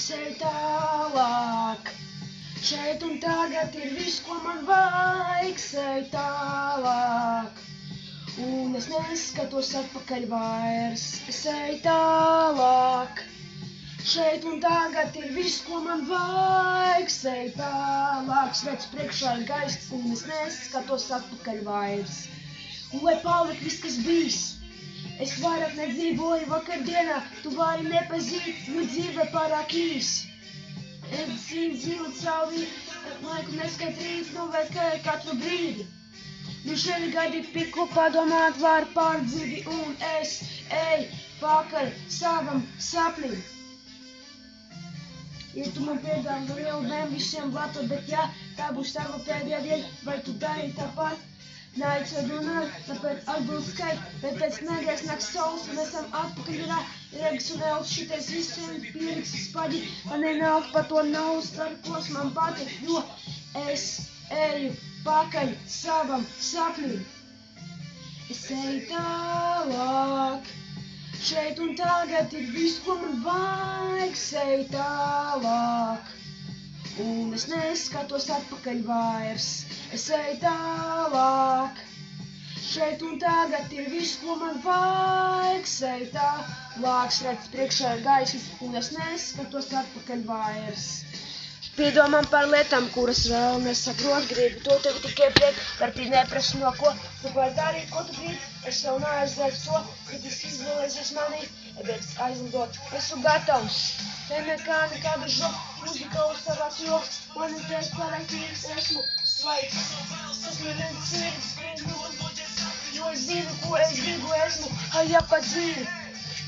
Es eju tālāk. Šeit un tagad ir viss, ko man vajag. Es eju tālāk. Un es neskatos atpakaļ vairs. Es eju tālāk. Šeit un tagad ir viss, ko man vajag. Es eju tālāk. Redz priekšā ir gaiss, un es neskatos atpakaļ vairs. Un lai paliek viss, kas bijis. Es vairāk nedzīvoju vakardienā, tu vari nepazīt, jo dzīve pārāk īsi. Es dzīvu cauri, laiku neskat rīt, novērtēju katru brīdi. Nu šeit gadi piku padomāt var par dzīvi, un es eju pakaļ savam sapnim. Ja tu man piedāvā lielu bēm visiem blato, bet ja tā būs tava pēdējā diena, vai tu dari tāpat? Naids vai runāt, tāpēc atbilst skait, bet pēc negaiss nāk saules, un esam atpakaļ virā, regas un elts šitais visiem pieliks spaģi, man nenāk par to nav starpos, man patīk, jo es eju pakaļ savam sapnim. Es eju tālāk, šeit un tagad ir viss, ko man vajag, es eju tālāk. Un es neskatos atpakaļ vairs, es eju tālāk. Šeit un tagad ir viss, ko man vajag, es eju tālāk. Redz priekšā ir gaismas, un es neskatos atpakaļ vairs. Piedomām par lietām, kuras vēl nesaprot, gribu to tevi tikai priek, vērtī neprasu no ko, tu vari darīt, ko tu gribi, es jau neaizliedzu to, kad es izvēlēsies manī, bet aizlidot, esmu gatavs. Te nekādu žoku, muzika uzstāvās joks, man ir teiks pārēkīgs, esmu svaigs. Tas man ir sirds, jo es zinu, ko es gribu, esmu hajapa dzīvi.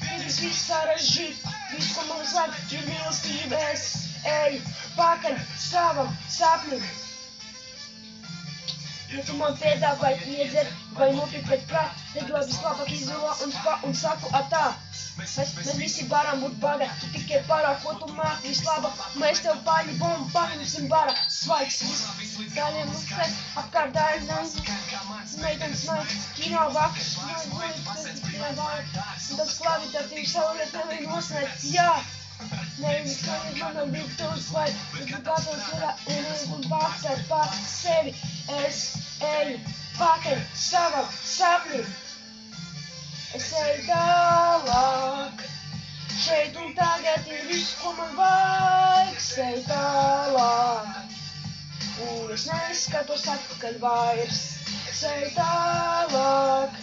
Pirms viss sarežģīt, viss, ko man vajag, ir mīlestība, es eju pakaļ savam sapnim. Ja tu man piedāvā vai iedzer, vai nopirkt pēc prāt, tad lai vislabāk izdevā un saku atā. Mēs visi varam būt bagāti, tu tikai parād, ko tu māki vislabāk. Mēs tev paļi bombu paņemsim barā, svaigs viss. Daļiem uzskais, apkārt daļnais, meitenes maiks, kino vakars, tas klavitatīvs saulēt nevar nosnēt, jā. Nevis skaņas manam virtuves vai tu gatavs ir un pārcēt pār sevi. Es eju pakaļ savam sapnim. Es eju tālāk. Šeit un tagad ir viss, ko man vajag. Es eju tālāk. Un es neskatos atpakaļ vairs. Es eju tālāk.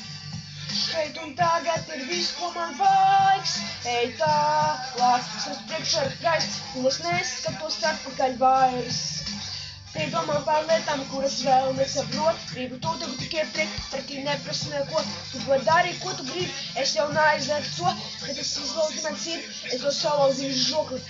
Šeit un tagad ir viss, ko man vajag, eju tālāk. Es priekšā ir gaiss, un es neskatos atpakaļ vairs. Piedomā par lietām, kuras vēl nesaprot, gribu to tev tikai priek, pretī neprasu neko. Tu vari darīt, ko tu gribi, es jau neaizliedzu to, bet es izlauzu man sirdi, es to salauzīšu žokli.